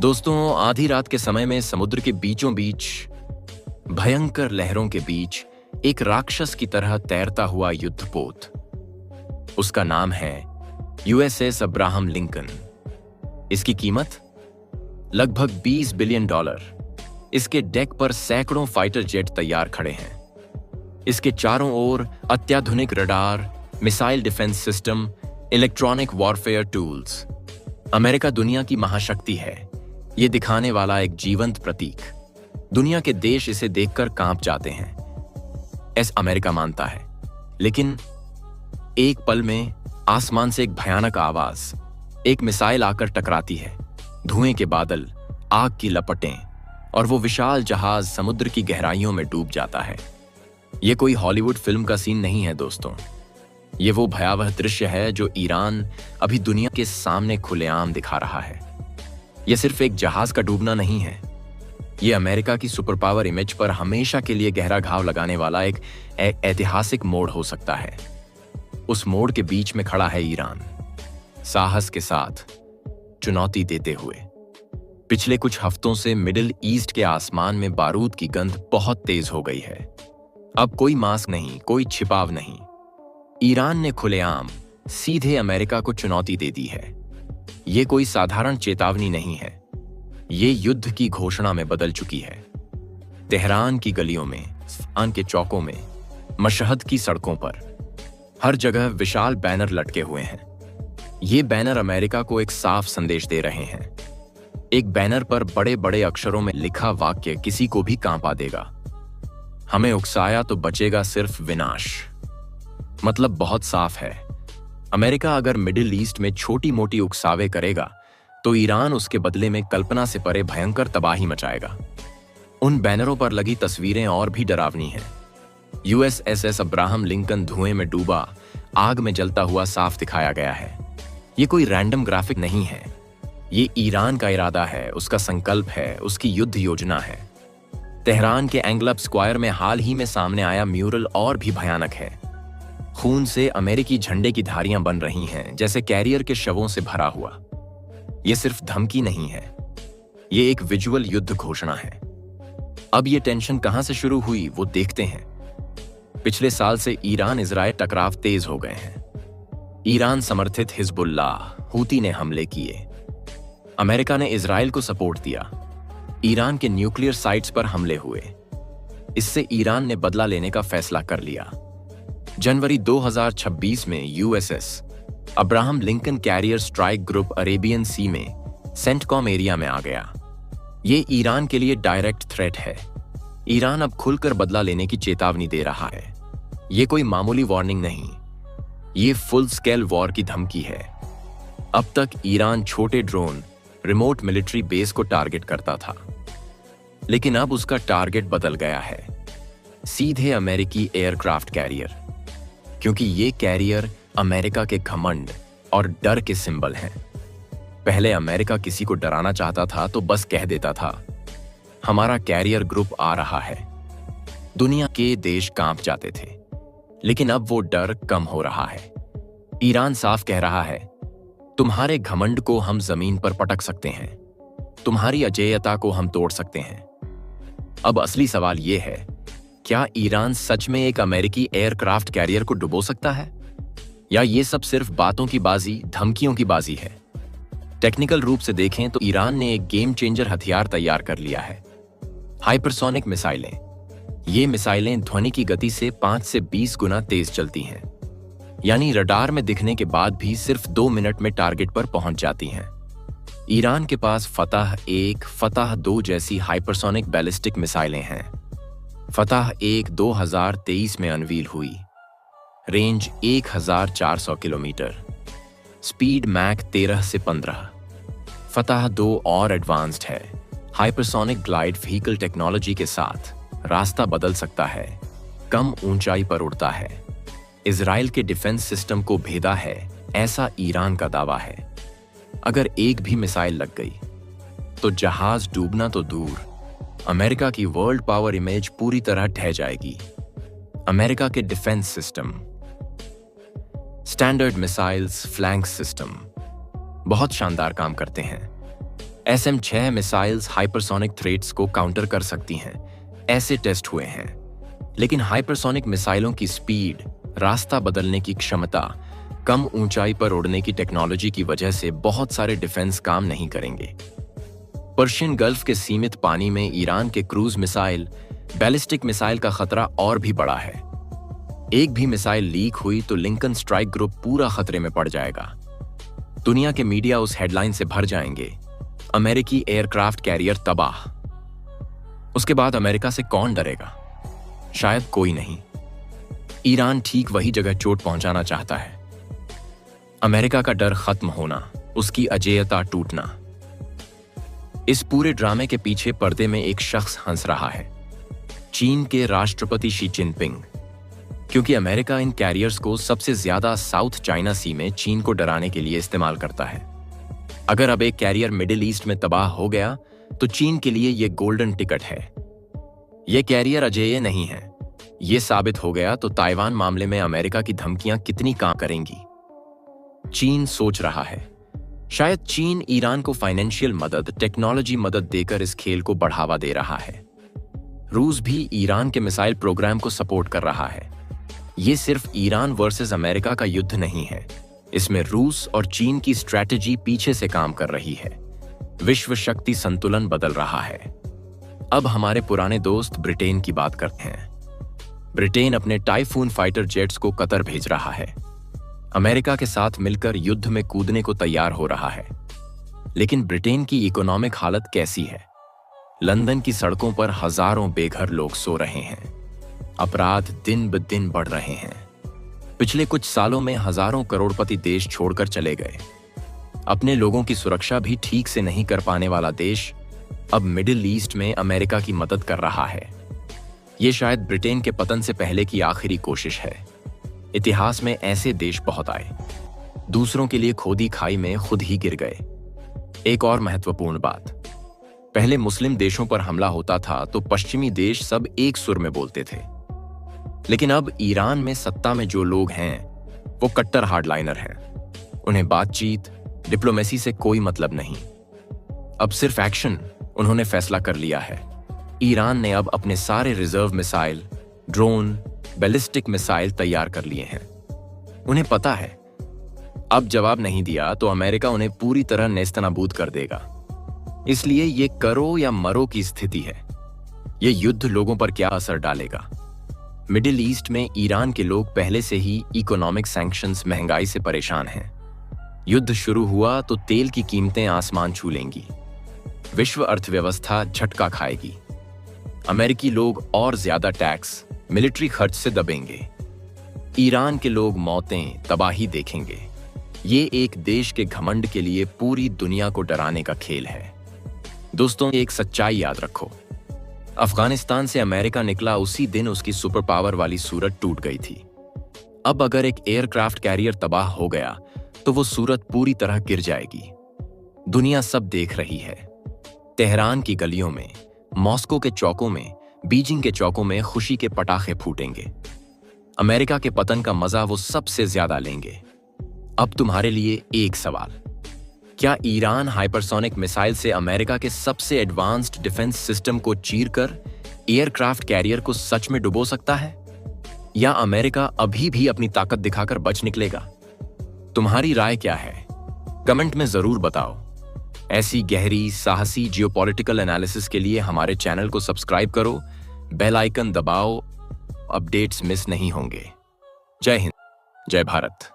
दोस्तों, आधी रात के समय में समुद्र के बीचों बीच भयंकर लहरों के बीच एक राक्षस की तरह तैरता हुआ युद्धपोत। उसका नाम है यूएसएस अब्राहम लिंकन। इसकी कीमत लगभग $20 बिलियन। इसके डेक पर सैकड़ों फाइटर जेट तैयार खड़े हैं। इसके चारों ओर अत्याधुनिक radar, missile defence system, electronic warfare tools. America दुनिया की महाशक्ति है, ये दिखाने वाला एक जीवंत प्रतीक। दुनिया के देश इसे देखकर कांप जाते हैं, ऐसा अमेरिका मानता है। लेकिन एक पल में आसमान से एक भयानक आवाज, एक मिसाइल आकर टकराती है। धुएं के बादल, आग की लपटें, और वो विशाल जहाज समुद्र की गहराइयों में डूब जाता है। ये कोई हॉलीवुड फिल्म का सीन नहीं है दोस्तों। ये वो भयावह दृश्य है जो ईरान अभी दुनिया के सामने खुलेआम दिखा रहा है। यह सिर्फ एक जहाज का डूबना नहीं है, ये अमेरिका की सुपर पावर इमेज पर हमेशा के लिए गहरा घाव लगाने वाला एक ऐतिहासिक मोड़ हो सकता है। उस मोड़ के बीच में खड़ा है ईरान, साहस के साथ, चुनौती देते हुए। पिछले कुछ हफ्तों से मिडिल ईस्ट के आसमान में बारूद की गंध बहुत तेज हो गई है। अब कोई मास्क नहीं, कोई छिपाव नहीं। ईरान ने खुलेआम सीधे अमेरिका को चुनौती दे दी है। ये कोई साधारण चेतावनी नहीं है, ये युद्ध की घोषणा में बदल चुकी है। तेहरान की गलियों में, इस्फहान के चौकों में, मशहद की सड़कों पर, हर जगह विशाल बैनर लटके हुए हैं। ये बैनर अमेरिका को एक साफ संदेश दे रहे हैं। एक बैनर पर बड़े बड़े अक्षरों में लिखा वाक्य किसी को भी कांपा देगा। हमें उकसाया तो बचेगा सिर्फ विनाश। मतलब बहुत साफ है, अमेरिका अगर मिडिल ईस्ट में छोटी मोटी उकसावे करेगा तो ईरान उसके बदले में कल्पना से परे भयंकर तबाही मचाएगा। उन बैनरों पर लगी तस्वीरें और भी डरावनी हैं। यूएसएस अब्राहम लिंकन धुएं में डूबा, आग में जलता हुआ साफ दिखाया गया है। ये कोई रैंडम ग्राफिक नहीं है, ये ईरान का इरादा है, उसका संकल्प है, उसकी युद्ध योजना है। तेहरान के एंगलब स्क्वायर में हाल ही में सामने आया म्यूरल और भी भयानक है। खून से अमेरिकी झंडे की धारियां बन रही हैं, जैसे कैरियर के शवों से भरा हुआ। यह सिर्फ धमकी नहीं है, ये एक विजुअल युद्ध घोषणा है। अब ये टेंशन कहां से शुरू हुई वो देखते हैं। पिछले साल से ईरान इजराइल टकराव तेज हो गए हैं। ईरान समर्थित हिजबुल्लाह, हूती ने हमले किए। अमेरिका ने इजराइल को सपोर्ट दिया। ईरान के न्यूक्लियर साइट्स पर हमले हुए। इससे ईरान ने बदला लेने का फैसला कर लिया। जनवरी 2026 में USS Abraham Lincoln carrier strike group Arabian Sea में सेंटकॉम एरिया में आ गया। ये ईरान के लिए डायरेक्ट थ्रेट है। ईरान अब खुलकर बदला लेने की चेतावनी दे रहा है। ये कोई मामूली वार्निंग नहीं, ये फुल स्केल वॉर की धमकी है। अब तक ईरान छोटे ड्रोन, रिमोट मिलिट्री बेस को टारगेट करता था, लेकिन अब उसका टारगेट बदल गया है, सीधे अमेरिकी एयरक्राफ्ट कैरियर। क्योंकि ये कैरियर अमेरिका के घमंड और डर के सिंबल हैं। पहले अमेरिका किसी को डराना चाहता था तो बस कह देता था, हमारा कैरियर ग्रुप आ रहा है। दुनिया के देश कांप जाते थे। लेकिन अब वो डर कम हो रहा है। ईरान साफ कह रहा है, तुम्हारे घमंड को हम जमीन पर पटक सकते हैं, तुम्हारी अजेयता को हम तोड़ सकते हैं। अब असली सवाल यह है, क्या ईरान सच में एक अमेरिकी एयरक्राफ्ट कैरियर को डुबो सकता है, या ये सब सिर्फ बातों की बाजी, धमकियों की बाजी है? टेक्निकल रूप से देखें तो ईरान ने एक गेम चेंजर हथियार तैयार कर लिया है, हाइपरसोनिक मिसाइलें। ये मिसाइलें ध्वनि की गति से 5 से 20 गुना तेज चलती हैं, यानी रडार में दिखने के बाद भी सिर्फ 2 मिनट में टारगेट पर पहुंच जाती हैं। ईरान के पास फतह 1, फतह 2 जैसी हाइपरसोनिक बैलिस्टिक मिसाइलें हैं। फतह 1 2023 में अनवील हुई। रेंज 1400 किलोमीटर, स्पीड मैक 13 से 15। फतह 2 और एडवांस्ड है, हाइपरसोनिक ग्लाइड व्हीकल टेक्नोलॉजी के साथ रास्ता बदल सकता है, कम ऊंचाई पर उड़ता है, इजराइल के डिफेंस सिस्टम को भेदा है, ऐसा ईरान का दावा है। अगर एक भी मिसाइल लग गई तो जहाज डूबना तो दूर, अमेरिका की वर्ल्ड पावर इमेज पूरी तरह ढह जाएगी। अमेरिका के defence system, standard missiles, flank system बहुत शानदार काम करते हैं। SM-6 मिसाइल्स हाइपरसोनिक थ्रेट्स को काउंटर कर सकती हैं, ऐसे टेस्ट हुए हैं। लेकिन हाइपरसोनिक मिसाइलों की स्पीड, रास्ता बदलने की क्षमता, कम ऊंचाई पर उड़ने की टेक्नोलॉजी की वजह से बहुत सारे डिफेंस काम नहीं करेंगे। पर्शियन गल्फ के सीमित पानी में ईरान के क्रूज मिसाइल, बैलिस्टिक मिसाइल का खतरा और भी बड़ा है। एक भी मिसाइल लीक हुई तो लिंकन स्ट्राइक ग्रुप पूरा खतरे में पड़ जाएगा। दुनिया के मीडिया उस हेडलाइन से भर जाएंगे, अमेरिकी एयरक्राफ्ट कैरियर तबाह। उसके बाद अमेरिका से कौन डरेगा? शायद कोई नहीं। ईरान ठीक वही जगह चोट पहुंचाना चाहता है। अमेरिका का डर खत्म होना, उसकी अजेयता टूटना। इस पूरे ड्रामे के पीछे पर्दे में एक शख्स हंस रहा है, चीन के राष्ट्रपति शी जिनपिंग। क्योंकि अमेरिका इन कैरियर्स को सबसे ज्यादा साउथ चाइना सी में चीन को डराने के लिए इस्तेमाल करता है। अगर अब एक कैरियर मिडिल ईस्ट में तबाह हो गया तो चीन के लिए यह गोल्डन टिकट है। यह कैरियर अजेय नहीं है। यह साबित हो गया तो ताइवान मामले में अमेरिका की धमकियां कितनी काम करेंगी। चीन सोच रहा है, शायद चीन ईरान को फाइनेंशियल मदद, टेक्नोलॉजी मदद देकर इस खेल को बढ़ावा दे रहा है। रूस भी ईरान के मिसाइल प्रोग्राम को सपोर्ट कर रहा है। ये सिर्फ ईरान वर्सेस अमेरिका का युद्ध नहीं है, इसमें रूस और चीन की स्ट्रैटेजी पीछे से काम कर रही है। विश्व शक्ति संतुलन बदल रहा है। अब हमारे पुराने दोस्त ब्रिटेन की बात करते हैं। ब्रिटेन अपने टाइफून फाइटर जेट्स को कतर भेज रहा है। अमेरिका के साथ मिलकर युद्ध में कूदने को तैयार हो रहा है। लेकिन ब्रिटेन की इकोनॉमिक हालत कैसी है? लंदन की सड़कों पर हजारों बेघर लोग सो रहे हैं। अपराध दिन ब दिन बढ़ रहे हैं। पिछले कुछ सालों में हजारों करोड़पति देश छोड़कर चले गए। अपने लोगों की सुरक्षा भी ठीक से नहीं कर पाने वाला देश अब मिडिल ईस्ट में अमेरिका की मदद कर रहा है। ये शायद ब्रिटेन के पतन से पहले की आखिरी कोशिश है। इतिहास में ऐसे देश बहुत आए, दूसरों के लिए खोदी खाई में खुद ही गिर गए। एक और महत्वपूर्ण बात, पहले मुस्लिम देशों पर हमला होता था तो पश्चिमी देश सब एक सुर में बोलते थे। लेकिन अब ईरान में सत्ता में जो लोग हैं वो कट्टर हार्डलाइनर हैं। उन्हें बातचीत, डिप्लोमेसी से कोई मतलब नहीं, अब सिर्फ एक्शन। उन्होंने फैसला कर लिया है। ईरान ने अब अपने सारे reserve missile, drone, ballistic missile तैयार कर लिए हैं। उन्हें पता है अब जवाब नहीं दिया तो अमेरिका उन्हें पूरी तरह नेस्तनाबूद कर देगा। इसलिए ये करो या मरो की स्थिति है। ये युद्ध लोगों पर क्या असर डालेगा? मिडिल ईस्ट में ईरान के लोग पहले से ही इकोनॉमिक सैंक्शंस, महंगाई से परेशान हैं। युद्ध शुरू हुआ तो तेल की कीमतें आसमान छू लेंगी। विश्व अर्थव्यवस्था झटका खाएगी। अमेरिकी लोग और ज्यादा टैक्स, मिलिट्री खर्च से दबेंगे। ईरान के लोग मौतें, तबाही देखेंगे। ये एक देश के घमंड के लिए पूरी दुनिया को डराने का खेल है। दोस्तों, एक सच्चाई याद रखो, अफगानिस्तान से अमेरिका निकला उसी दिन उसकी सुपर पावर वाली सूरत टूट गई थी। अब अगर एक एयरक्राफ्ट कैरियर तबाह हो गया तो वो सूरत पूरी तरह गिर जाएगी। दुनिया सब देख रही है। तेहरान की गलियों में, मॉस्को के चौकों में, बीजिंग के चौकों में खुशी के पटाखे फूटेंगे। अमेरिका के पतन का मजा वो सबसे ज्यादा लेंगे। अब तुम्हारे लिए एक सवाल, क्या ईरान हाइपरसोनिक मिसाइल से अमेरिका के सबसे एडवांस्ड डिफेंस सिस्टम को चीरकर एयरक्राफ्ट कैरियर को सच में डुबो सकता है? या अमेरिका अभी भी अपनी ताकत दिखाकर बच निकलेगा? तुम्हारी राय क्या है? कमेंट में जरूर बताओ। ऐसी गहरी, साहसी जियोपॉलिटिकल एनालिसिस के लिए हमारे चैनल को सब्सक्राइब करो, बेल आइकन दबाओ, अपडेट्स मिस नहीं होंगे। जय हिंद, जय भारत।